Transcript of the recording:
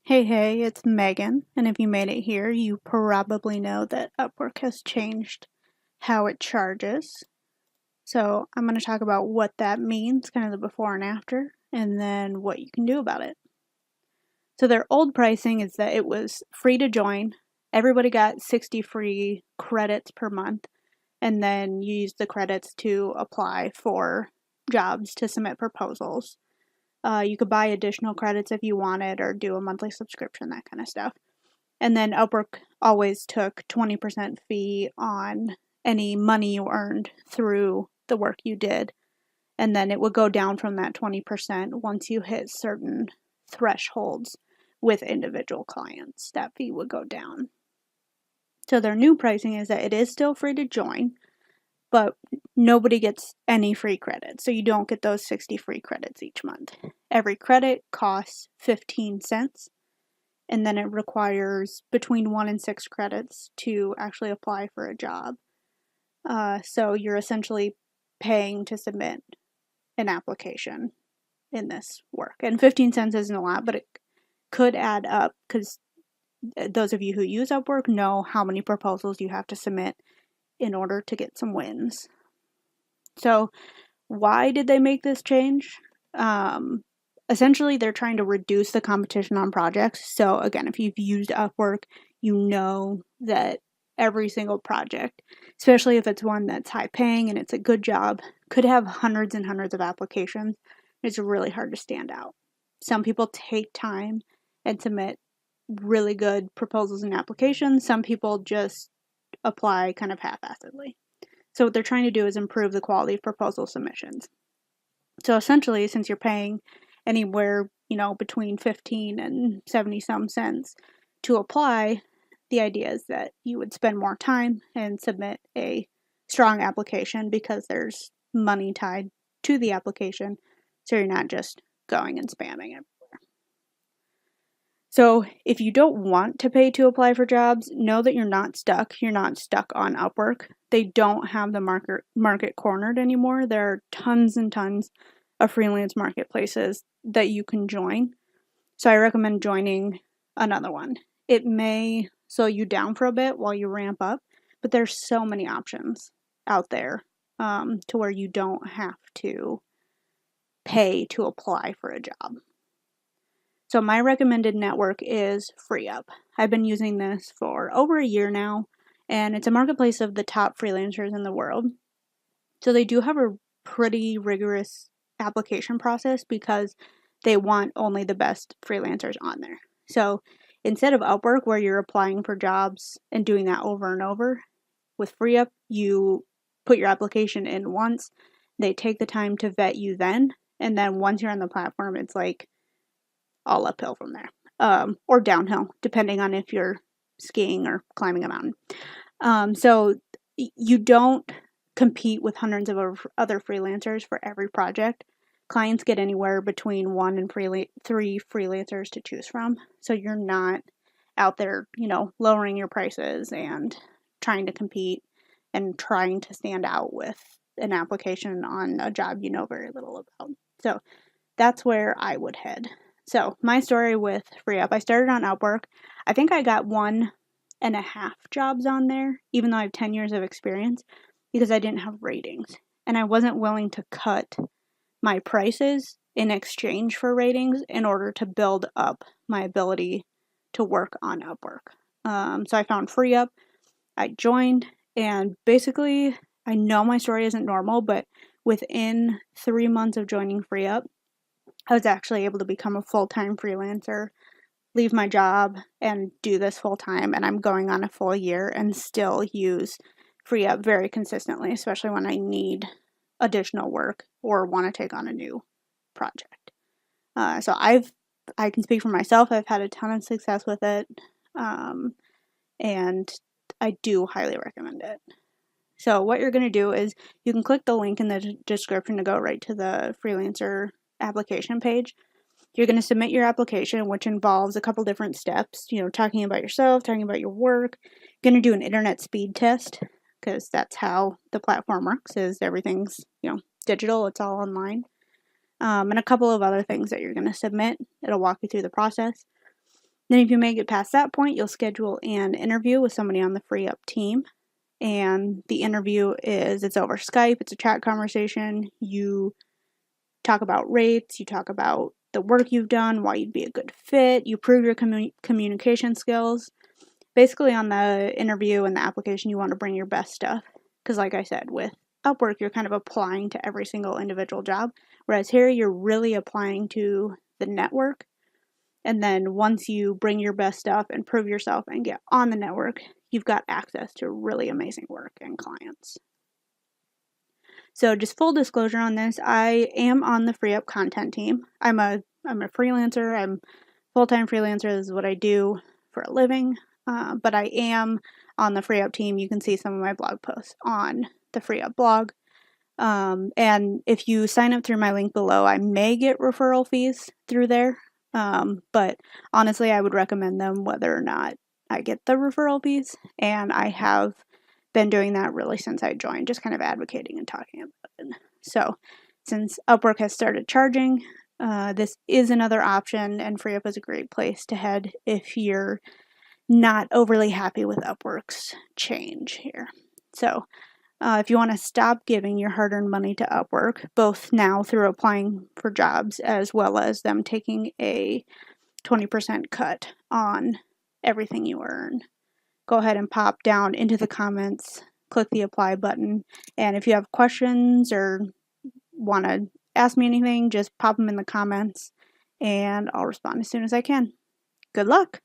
Hey, it's Megan, and if you made it here, you probably know that UpWork has changed how it charges. So I'm going to talk about what that means, kind of the before and after, and then what you can do about it. So their old pricing is that it was free to join. Everybody got 60 free credits per month, and then you use the credits to apply for jobs to submit proposals. You could buy additional credits if you wanted or do a monthly subscription, that kind of stuff. And then UpWork always took 20% fee on any money you earned through the work you did. And then it would go down from that 20% once you hit certain thresholds with individual clients. That fee would go down. So their new pricing is that it is still free to join, but nobody gets any free credits. So you don't get those 60 free credits each month. Every credit costs 15 cents, and then it requires between 1 and 6 credits to actually apply for a job. So you're essentially paying to submit an application in this work. And 15 cents isn't a lot, but it could add up because those of you who use UpWork know how many proposals you have to submit in order to get some wins. So why did they make this change? Essentially, they're trying to reduce the competition on projects. So again, if you've used UpWork, you know that every single project, especially if it's one that's high paying and it's a good job, could have hundreds and hundreds of applications. It's really hard to stand out. Some people take time and submit really good proposals and applications. Some people just apply kind of half-assedly. So what they're trying to do is improve the quality of proposal submissions. So essentially, since you're paying anywhere, between 15 and 70 some cents to apply, the idea is that you would spend more time and submit a strong application because there's money tied to the application, so you're not just going and spamming it. So if you don't want to pay to apply for jobs, know that you're not stuck. You're not stuck on UpWork. They don't have the market cornered anymore. There are tons and tons of freelance marketplaces that you can join. So I recommend joining another one. It may slow you down for a bit while you ramp up, but there's so many options out there to where you don't have to pay to apply for a job. So my recommended network is FreeeUp. I've been using this for over a year now, and it's a marketplace of the top freelancers in the world. So they do have a pretty rigorous application process because they want only the best freelancers on there. So instead of UpWork, where you're applying for jobs and doing that over and over, with FreeeUp, you put your application in once, they take the time to vet you then, and then once you're on the platform, it's like all uphill from there, or downhill, depending on if you're skiing or climbing a mountain. So you don't compete with hundreds of other freelancers for every project. Clients get anywhere between 1 and 3 freelancers to choose from. So you're not out there, lowering your prices and trying to compete and trying to stand out with an application on a job you know very little about. So that's where I would head. So my story with FreeeUp, I started on UpWork. I think I got 1.5 jobs on there, even though I have 10 years of experience, because I didn't have ratings. And I wasn't willing to cut my prices in exchange for ratings in order to build up my ability to work on UpWork. So I found FreeeUp, I joined, and basically, I know my story isn't normal, but within 3 months of joining FreeeUp, I was actually able to become a full-time freelancer, leave my job, and do this full-time, and I'm going on a full year and still use FreeeUp very consistently, especially when I need additional work or want to take on a new project. So I can speak for myself. I've had a ton of success with it, and I do highly recommend it. So what you're going to do is you can click the link in the description to go right to the freelancer application page. You're going to submit your application, which involves a couple different steps, talking about yourself, talking about your work. You're going to do an internet speed test because that's how the platform works, is everything's, digital, it's all online. And a couple of other things that you're going to submit. It'll walk you through the process. Then if you make it past that point, you'll schedule an interview with somebody on the FreeeUp team. And the interview it's over Skype, it's a chat conversation. You talk about rates, you talk about the work you've done, why you'd be a good fit, you prove your communication skills. Basically, on the interview and the application, you want to bring your best stuff. Because like I said, with UpWork, you're kind of applying to every single individual job. Whereas here, you're really applying to the network. And then once you bring your best stuff and prove yourself and get on the network, you've got access to really amazing work and clients. So just full disclosure on this, I am on the FreeeUp content team. I'm a freelancer. I'm full-time freelancer. This is what I do for a living. But I am on the FreeeUp team. You can see some of my blog posts on the FreeeUp blog. And if you sign up through my link below, I may get referral fees through there. But honestly, I would recommend them whether or not I get the referral fees. And I have been doing that really since I joined, just kind of advocating and talking about it. So since UpWork has started charging, this is another option, and FreeeUp is a great place to head if you're not overly happy with UpWorks change here. So if you want to stop giving your hard-earned money to UpWork, both now through applying for jobs as well as them taking a 20% cut on everything you earn, go ahead and pop down into the comments, click the apply button, and if you have questions or want to ask me anything, just pop them in the comments and I'll respond as soon as I can. Good luck!